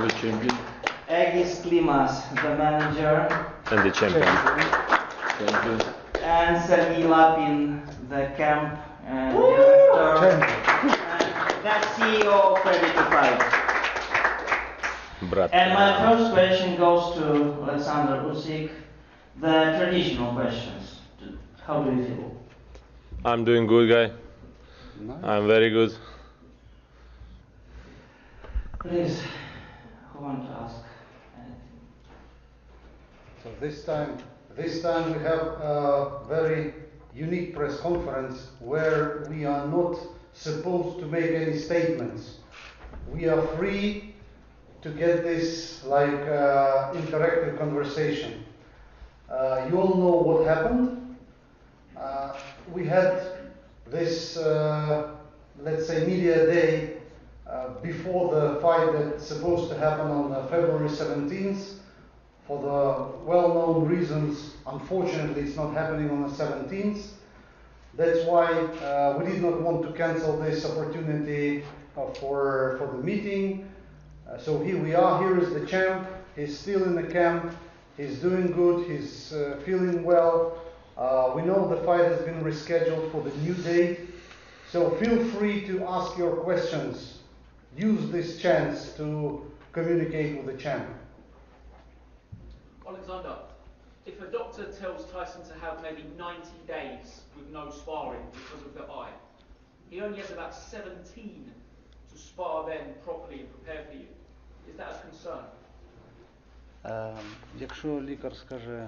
The champion. Egis Klimas, the manager. And the champion. Champion. And Sergei Lapin, the camp director. And that's CEO of Ready to Fight. Brat. And my first question goes to Oleksandr Usyk. The traditional questions. How do you feel? I'm doing good, guy. Nice. I'm very good. Please, who wants to ask anything? So this time we have a very unique press conference where we are not supposed to make any statements. We are free to get this like interactive conversation. You all know what happened. We had this, let's say, media day before the fight that's supposed to happen on February 17th. For the well-known reasons, unfortunately, it's not happening on the 17th. That's why we did not want to cancel this opportunity for the meeting. So here we are. Here is the champ. He's still in the camp. He's doing good. He's feeling well. We know the fight has been rescheduled for the new date. So feel free to ask your questions. Use this chance to communicate with the champ. Oleksandr, if a doctor tells Tyson to have maybe 90 days with no sparring because of the eye, he only has about 17 to spar then properly and prepare for you. Is that a concern? Якщо лікар скаже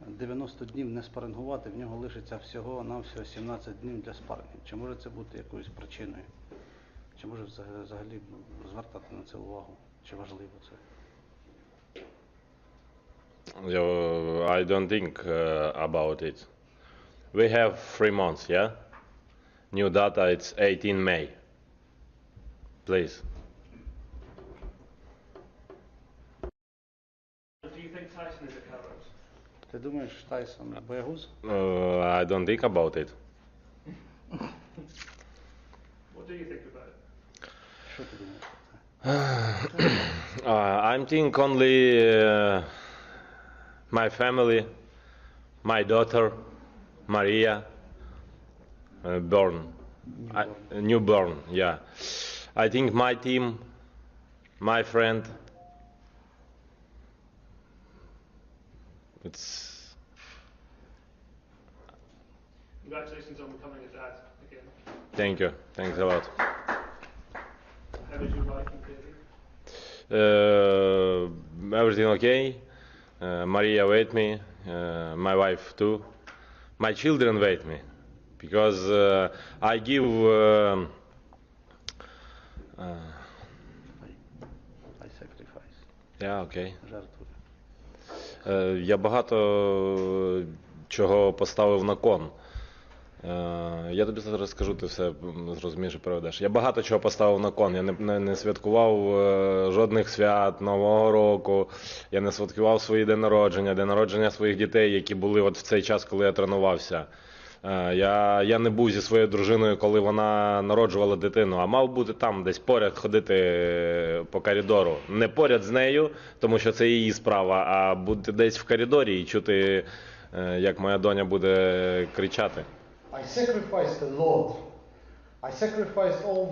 90 днів не спарингувати, в нього лишиться всього-навсього 17 днів для спарингу. Чи може це бути якоюсь причиною? Чи може взагалі звертати на це увагу? Чи важливо це? I don't think about it. We have 3 months, yeah? New data, it's 18 May. Please. Do you think Tyson is a coward? Ти думаєш, Тайсон боягуз? I don't think about it. What do you think about it? Що ти думаєш про це? I think only my family, my daughter, Maria, newborn, yeah. I think my team, my friend, it's... Congratulations on becoming a dad again. Thank you, thanks a lot. How is your wife and baby? Everything okay. Maria wait me, my wife too. My children wait me, because I give I sacrifice. yeah, okay. Жертвую. Я багато чого поставив на кон. Я тобі зараз скажу, ти все зрозумієш і переведеш. Я багато чого поставив на кон. Я не святкував жодних свят, Нового року. Я не святкував свої день народження своїх дітей, які були от в цей час, коли я тренувався. Я не був зі своєю дружиною, коли вона народжувала дитину, а мав бути там, десь поряд ходити по коридору. Не поряд з нею, тому що це її справа, а бути десь в коридорі і чути, як моя доня буде кричати. I sacrificed a lot. I sacrificed all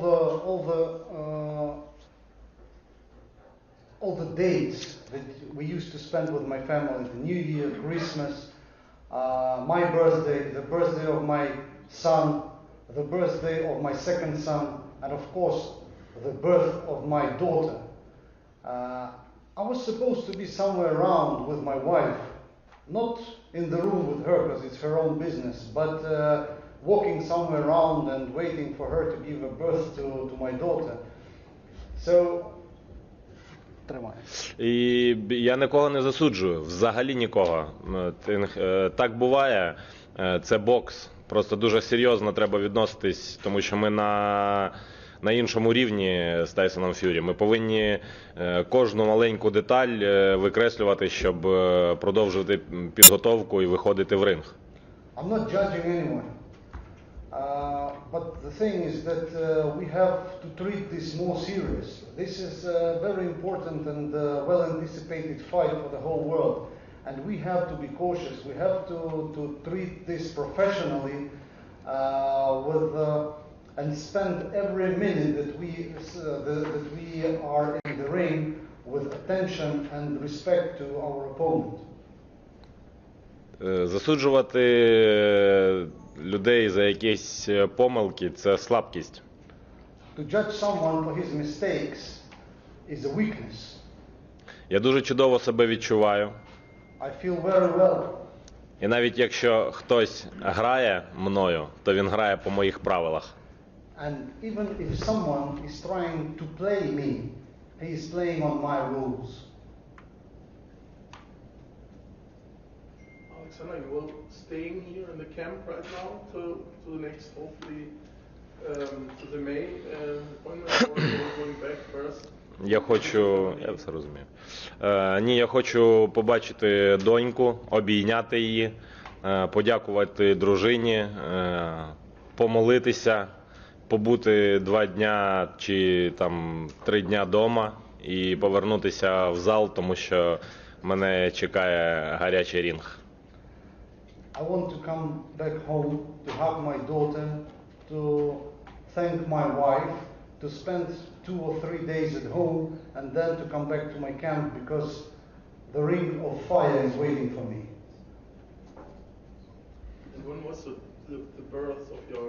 the dates that we used to spend with my family, the New Year, Christmas, my birthday, the birthday of my son, the birthday of my second son, and of course the birth of my daughter. I was supposed to be somewhere around with my wife, not in the room with her because it's her own business, but walking somewhere around and waiting for her to give a birth to my daughter. So, І я нікого не засуджую, взагалі нікого. Так буває, це бокс. Просто дуже серйозно треба відноситись, тому що ми на іншому рівні з Тайсоном Ф'юрі. Ми повинні кожну маленьку деталь викреслювати, щоб продовжувати підготовку і виходити в ринг. I'm not judging anyone. But the thing is that we have to treat this more serious. This is a very important and well-anticipated fight for the whole world. And we have to be cautious. We have to treat this professionally and spend every minute that we are in the ring with attention and respect to our opponent. Засуджувати людей за якісь помилки – це слабкість. To judge someone for his mistakes is a weakness. Я дуже чудово себе відчуваю. I feel very well. І навіть якщо хтось грає мною, то він грає по моїх правилах. And even if someone is trying to play me, he is playing on my rules. Oleksandr, you will staying here in the camp right now to the next, hopefully, to the May appointment, or you're going back first? Я все розумію. Ні, я хочу побачити доньку, обійняти її, подякувати дружині, помолитися, побути 2 дня чи там 3 дня вдома і повернутися в зал, тому що мене чекає гарячий рінг. I want to come back home to hug my daughter, to thank my wife, to spend 2 or 3 days at home, and then to come back to my camp because the ring of fire is waiting for me. And when was the birth of your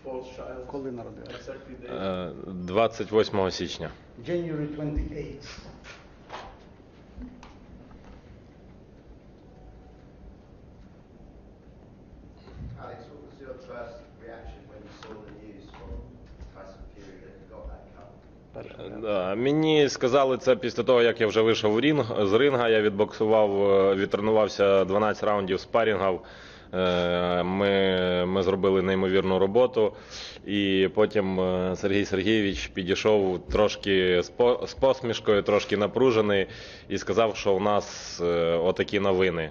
fourth child? Коли народилась? Exactly date? 28 січня. January 28th. Alex, what was your first reaction when you saw the news from Tyson Fury that he got that cut? Мені сказали це після того, як я вже вийшов з ринга, я відтренувався 12 раундів спарінгів, ми зробили неймовірну роботу, і потім Сергій Сергійович підійшов трошки з посмішкою, трошки напружений і сказав, що у нас отакі новини.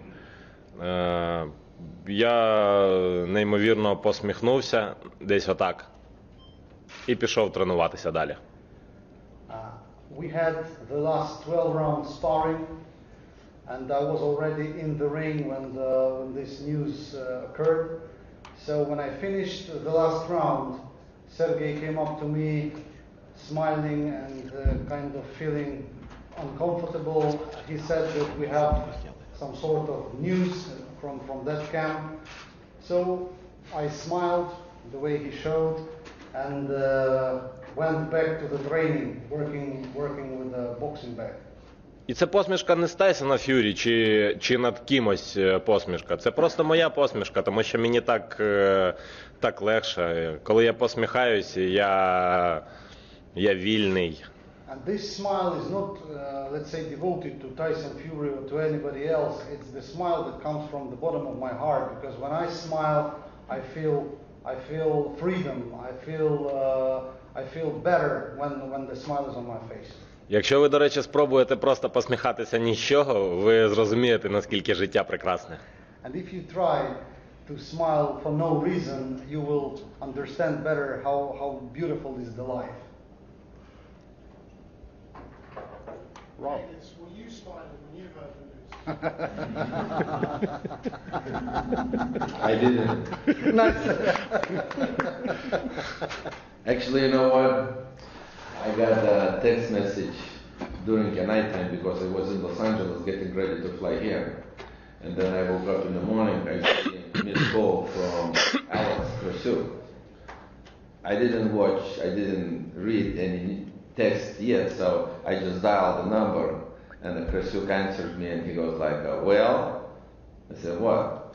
Я неймовірно посміхнувся, десь отак, і пішов тренуватися далі. We had the last 12 rounds sparring, and I was already in the ring when this news occurred. So when I finished the last round, Sergey came up to me, smiling and kind of feeling uncomfortable. He said that we have some sort of news from that camp. So I smiled the way he showed, and went back to the training, working with a boxing bag. І це посмішка не з Тайсона Ф'юрі чи над кимось посмішка. Це просто моя посмішка, тому що мені так легше. Коли я посміхаюся, я вільний. And this smile is not, let's say, devoted to Tyson Fury or to anybody else. It's the smile that comes from the bottom of my heart, because when I smile, I feel freedom. I feel better when the smile is on my face. Якщо ви, до речі, спробуєте просто посміхатися ні з чого, ви зрозумієте, наскільки життя прекрасне. And if you try to smile for no reason, you will understand better how beautiful is the life. Rob. Alex, were you smiling when you heard the news? I didn't. Nice. Actually, you know what? I got a text message during a night time because I was in Los Angeles getting ready to fly here. And then I woke up in the morning, I see a missed call from Oleksandr Usyk. I didn't read any text yet, so I just dialed the number, and the Usyk answered me, and he goes like, well? I said, what?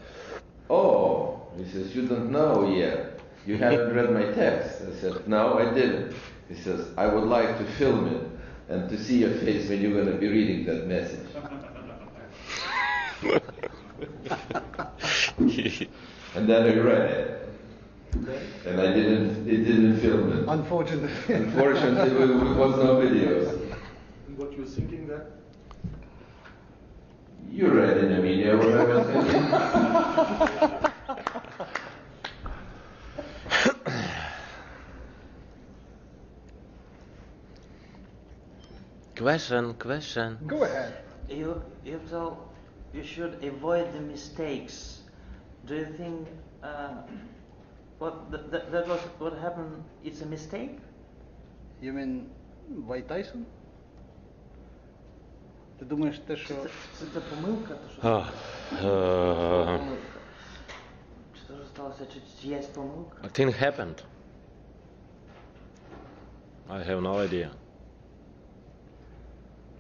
Oh, he says, you don't know yet. You haven't read my text. I said, no, I didn't. He says, I would like to film it and to see your face when you're going to be reading that message. And then I read it. And it didn't film it. Unfortunately. Unfortunately, it was no videos. And what you were thinking then? You read in the media what I was thinking. Question. Go ahead. You told you should avoid the mistakes. Do you think that was what happened? It's a mistake? You mean by Tyson? Ти думаєш те, що... Це помилка? Помилка. Чи то ж сталося, чи є помилка? A thing happened. I have no idea.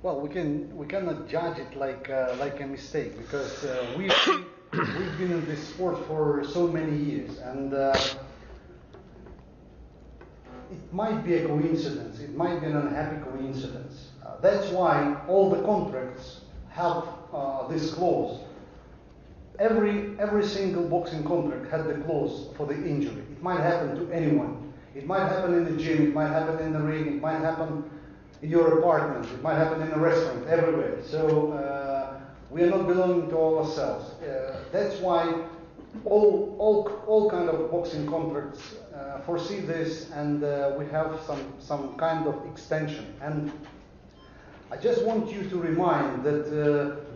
Well, we cannot judge it like a mistake because we've been in this sport for so many years, and it might be a coincidence. It might be an unhappy coincidence. That's why all the contracts have this clause. Every single boxing contract had the clause for the injury. It might happen to anyone. It might happen in the gym. It might happen in the ring. It might happen in your apartment. It might happen in a restaurant. Everywhere. So we are not belonging to ourselves. That's why all kind of boxing contracts foresee this, and we have some kind of extension. And I just want you to remind that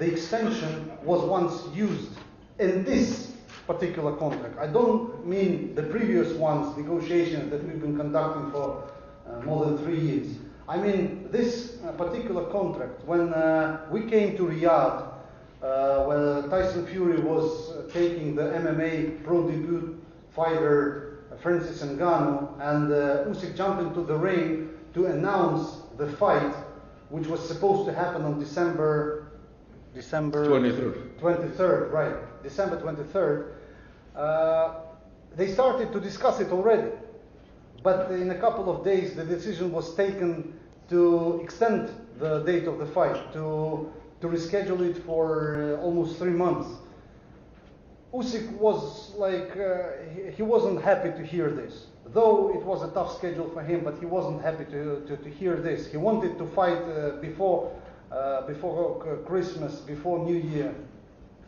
the extension was once used in this particular contract. I don't mean the previous ones, negotiations that we've been conducting for more than 3 years. I mean this particular contract. When we came to Riyadh, where Tyson Fury was taking the MMA pro debut fighter Francis Ngannou, and Usyk jumped into the ring to announce the fight, which was supposed to happen on December 23rd, right? December 23rd. They started to discuss it already, but in a couple of days the decision was taken to extend the date of the fight, to reschedule it for almost 3 months. Usyk was like, he wasn't happy to hear this. Though it was a tough schedule for him, but he wasn't happy to hear this. He wanted to fight before Christmas, before New Year,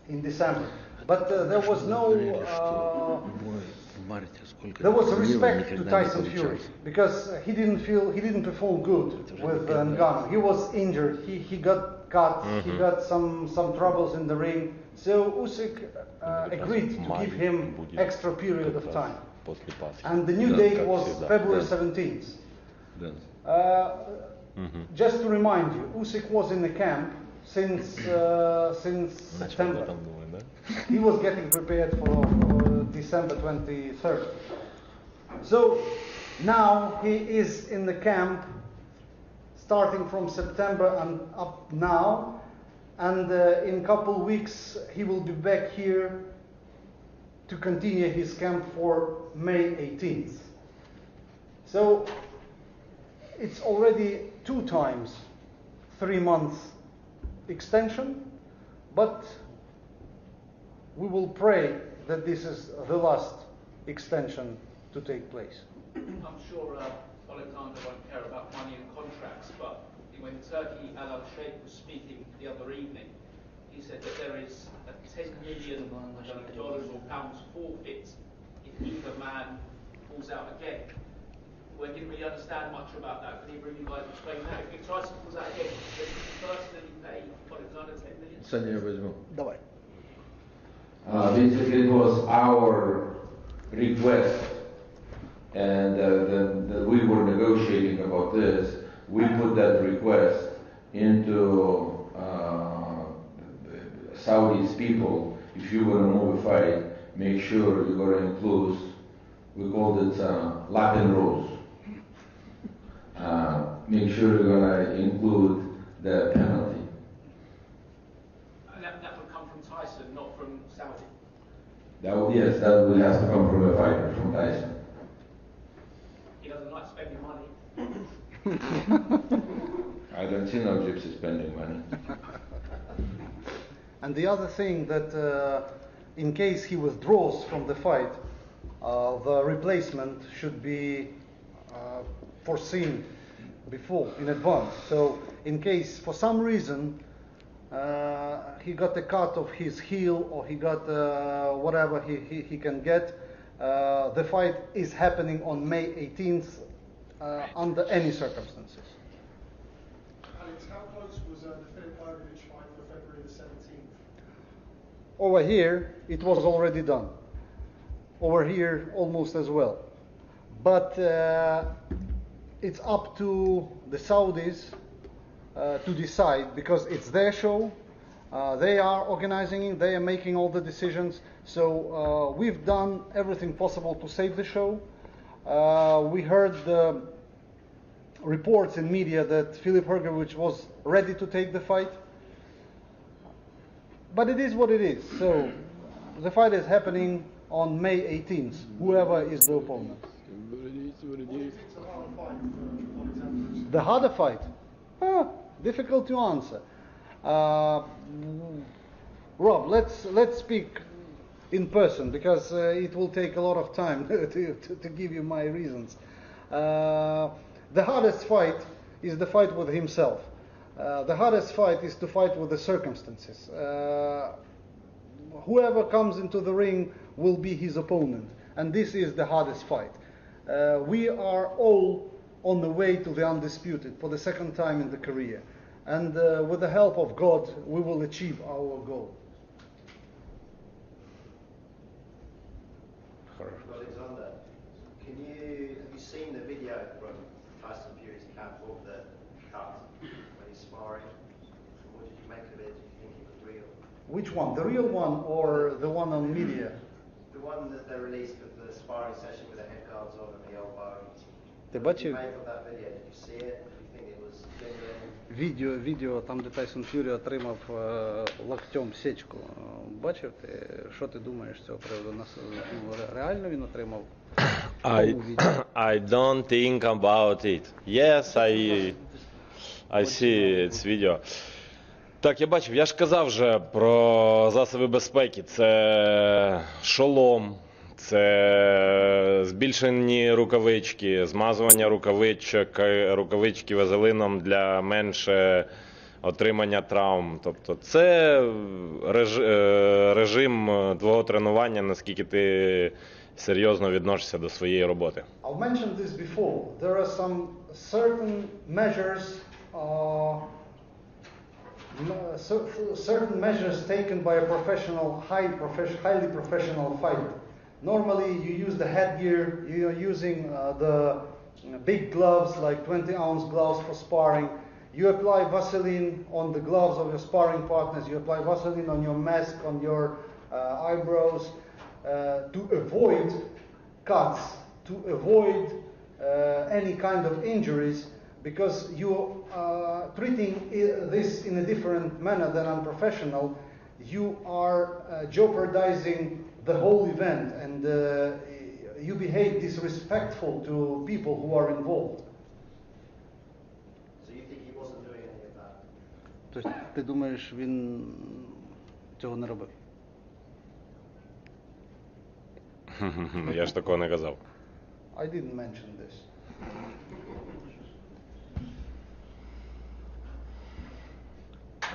in December. But there was no... there was respect to Tyson Fury because he didn't perform good with Ngannou. He was injured. He got cut. He got some troubles in the ring. So Usyk agreed to give him extra period of time. And the new date was February 17th. Just to remind you, Usyk was in the camp since September. He was getting prepared for December 23rd. So now he is in the camp starting from September and up now, and in a couple of weeks he will be back here to continue his camp for May 18th. So it's already 2 times 3 months extension, but we will pray that this is the last extension to take place. I'm sure Oleksandr won't care about money and contracts, but when Turkey Al-Sheikh was speaking the other evening, he said that there is a $10 million or pounds forfeit if either man pulls out again. We didn't really understand much about that. Can either of you guys explain that? If Tyson pulls out again, does he personally pay Oleksandr $10 million? Саня, я возьму. Давай. Basically, it was our request, and we were negotiating about this. We put that request into Saudi's people. If you're going to move a fight, make sure you're going to include, we called it Latin rules. Make sure you're going to include the penalty. And that would come from Tyson, not from Saudi. Yes, that will have to come from a fighter, from Tyson. He doesn't like spending money. I don't see no gypsy spending money. And the other thing that in case he withdraws from the fight, the replacement should be foreseen before, in advance. So in case for some reason he got a cut of his heel or he got whatever he can get, the fight is happening on May 18th under any circumstances. Alex, close was the Filip Hrgović fight for February the 17th? Over here, it was already done. Over here, almost as well. But it's up to the Saudis to decide, because it's their show. They are organizing it, they are making all the decisions. So we've done everything possible to save the show. We heard the reports in media that Filip Hrgović was ready to take the fight. But it is what it is. So the fight is happening on May 18th, whoever is the opponent. What do you think it's a harder fight for Oleksandr Usyk? The harder fight? Difficult to answer. Rob, let's speak in person, because it will take a lot of time to give you my reasons. The hardest fight is the fight with himself. The hardest fight is to fight with the circumstances. Whoever comes into the ring will be his opponent, and this is the hardest fight. We are all on the way to the undisputed for the second time in the career, and with the help of God, we will achieve our goal. Oleksandr, have you seen the video from Tyson Fury's camp of the cut when he's sparring? What did you make of it? Did you think it was real? Which one? The real one or the one on media? The one that they released of the sparring session with the head guards on and the elbow. Ти What did you бачив make of that video? Did you see it? Did you think it was genuine? відео там, де Тайсон Ф'юрі отримав локтем сечку? Бачив ти? Що ти думаєш з цього приводу? Реально він отримав? I don't think about it. Yes, I see its video. Так, я бачив, я ж казав вже про засоби безпеки. Це шолом, це збільшені рукавички, змазування рукавички вазелином для менше отримання травм. Тобто це режим твого тренування, наскільки ти серйозно відносишся до своєї роботи. I've mentioned this before. There are some certain measures taken by a highly professional fighter. Normally, you use the headgear. You're using the big gloves, like 20-ounce gloves for sparring. You apply Vaseline on the gloves of your sparring partners. You apply Vaseline on your mask, on your eyebrows, to avoid cuts, to avoid any kind of injuries, because you're treating this in a different manner than unprofessional. You are jeopardizing the whole event, and you behave disrespectful to people who are involved. So you think he wasn't doing any of that? Тобто ти думаєш, він цього не робив? Я ж такого не казав. I didn't mention this.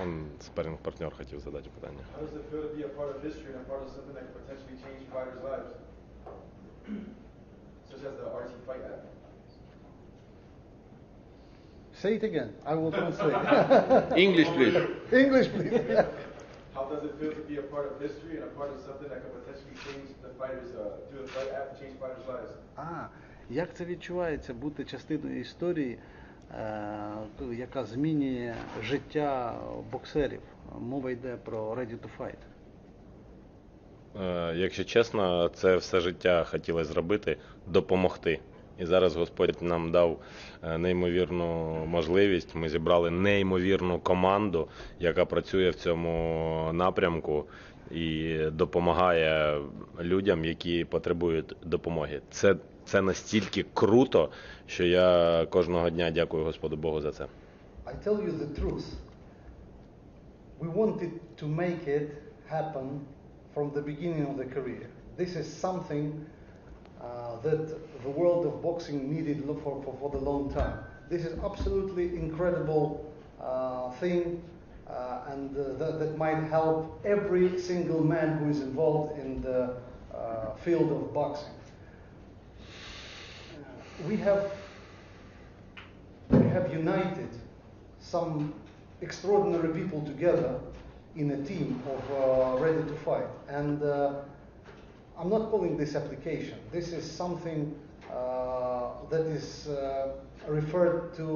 Он спарринг-партнер хотів задати питання. How does it feel to be a part of history and a part of something that could potentially change fighters' lives? Such as the RT Fight app. Say it again. I will translate. English, please. English, please. How does it feel to be a part of history and a part of something that could potentially change the fighters, do the Fight app change fighters' lives? Як це відчувається бути частиною історії, яка змінює життя боксерів? Мова йде про Ready to Fight. Якщо чесно, це все життя хотілося зробити, допомогти. І зараз Господь нам дав неймовірну можливість. Ми зібрали неймовірну команду, яка працює в цьому напрямку і допомагає людям, які потребують допомоги. Це настільки круто, що я кожного дня дякую Господу Богу за це. I tell you the truth. We wanted to make it happen from the beginning of the career. This is something that the world of boxing needed for the long time. This is absolutely incredible thing, and that might help every single man who is involved in the field of boxing. We have united some extraordinary people together in a team of ready to fight. And I'm not calling this application. This is something that is referred to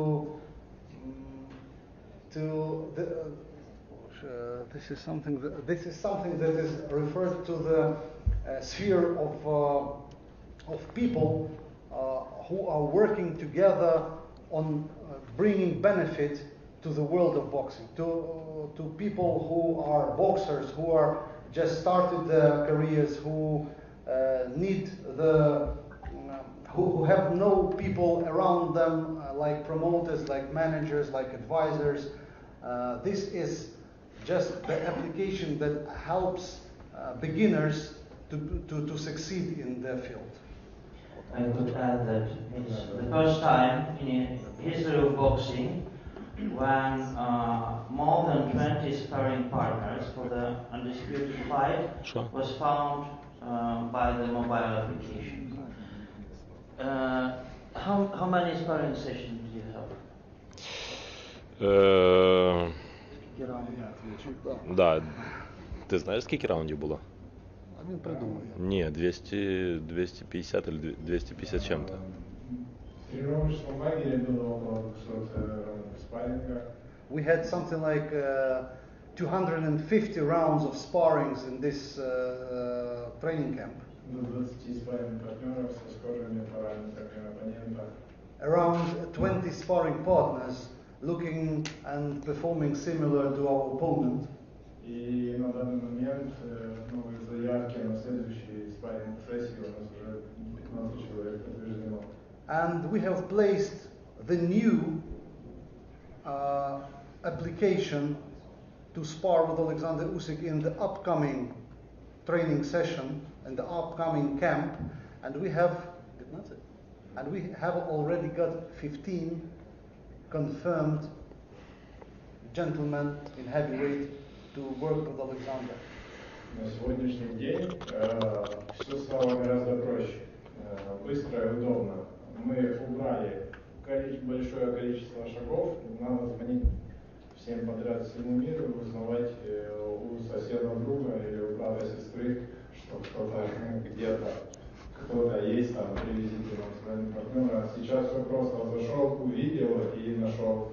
this is something that is referred to the sphere of people who are working together on bringing benefit to the world of boxing, to people who are boxers, who are just started their careers, who need who have no people around them, like promoters, like managers, like advisors. This is just the application that helps beginners to succeed in their field. I could add that it's the first time in the history of boxing when more than 20 sparring partners for the undisputed fight was found by the mobile application. How many sparring sessions did you have? Да. Ти знаєш, скільки раундів було? А він придумає. Ні, 250 или 250 чем-то. We had something like 250 rounds of sparrings in this training camp. Around 20 sparring partners looking and performing similar to our opponent. И на данный момент новые заявки на следующие спарринг-сессии у нас уже 15 человек подтверждено. And we have placed the new application to spar with Oleksandr Usyk in the upcoming training session and the upcoming camp, and we have already got 15 confirmed gentlemen in heavyweight to work with Oleksandr. На сегодняшний день все стало гораздо проще, быстро и удобно. Мы убрали большое количество шагов, надо звонить всем подряд, всему миру, узнавать у соседа друга или у брата сестры, что кто-то есть там, привезите нам своего партнера. Сейчас все просто зашел, увидел и нашел.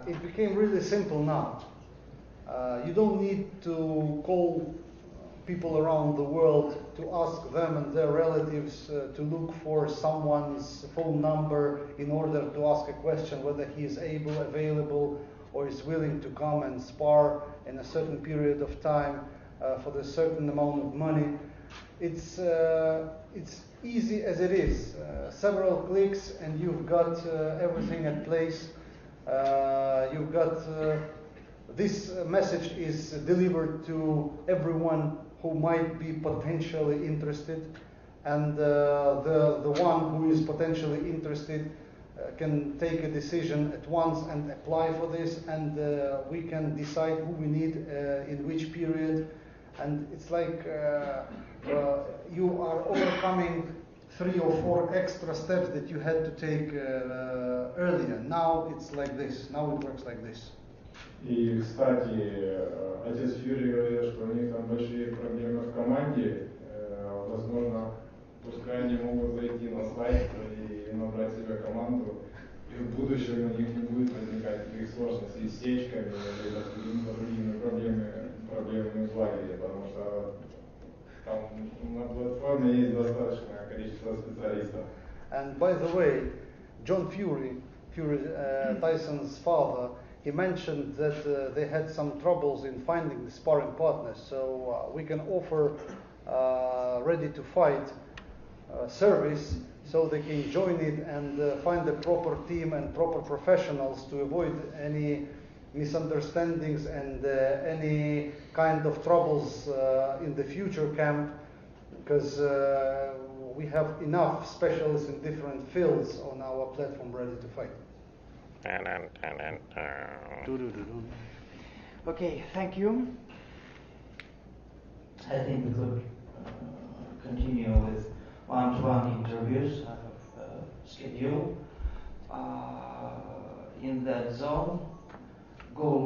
It became really simple now. You don't need to call people around the world to ask them and their relatives to look for someone's phone number in order to ask a question whether he is available, or is willing to come and spar in a certain period of time for a certain amount of money. It's easy as it is. Several clicks and you've got everything in place. You've got this message is delivered to everyone who might be potentially interested, and the one who is potentially interested can take a decision at once and apply for this, and we can decide who we need in which period. And it's like you are overcoming 3 or 4 extra steps that you had to take earlier. Now it's like this. Now it works like this. И, кстати, отец Фьюри говорил, что у них там большие проблемы в команде. Возможно, пускай они могут зайти на сайт и набрать себе команду, и в будущем у них не будет возникать таких сложностей с сечками или другими проблемами в лагере, потому что там на платформе есть достаточное количество специалистов. And by the way, John Fury, Tyson's father, he mentioned that they had some troubles in finding the sparring partners, so we can offer ready to fight service so they can join it and find the proper team and proper professionals to avoid any misunderstandings and any kind of troubles in the future camp, because we have enough specialists in different fields on our platform ready to fight. Okay, thank you. I think we could continue with one-to-one interviews. I have a schedule in that zone. Go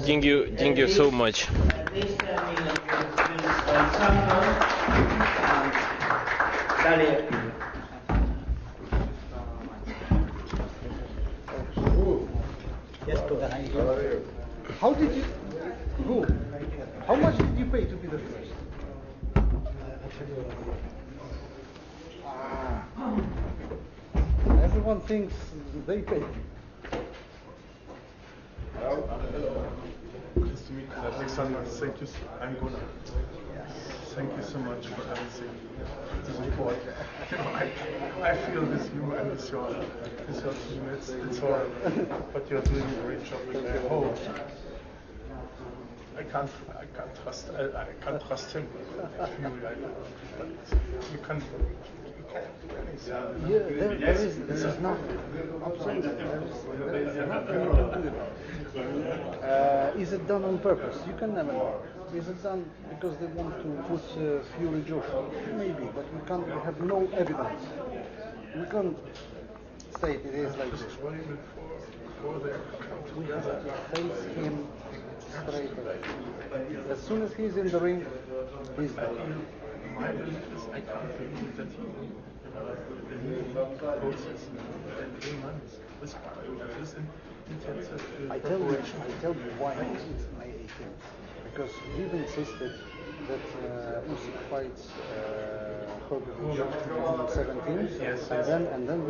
Thank you so much. At this time, we introduce Oleksandr and Dalia. How did you go? How much did you pay to be the first? Everyone thinks they pay. Nice to meet you, Oleksandr. Thank you. I'm gonna. Thank you so much for everything. The support. I feel with you and with your team. It's horrible, but you're doing a great job. And I hope. I can't trust him. But you can do anything. Yeah, there is nothing. Absolutely, there is nothing you can do about it. Is it done on purpose? You can never know. Is it done because they want to put Fury Joshua? Maybe, but we have no evidence. We can't state it is like this. We have to face him straight away. As soon as he's in the ring, he's done. My belief is I can't believe that he process that 3 months with sparring this intensive I tell you why I hate him. Because we've insisted that Usyk fights Hogan in 17, Yes. and then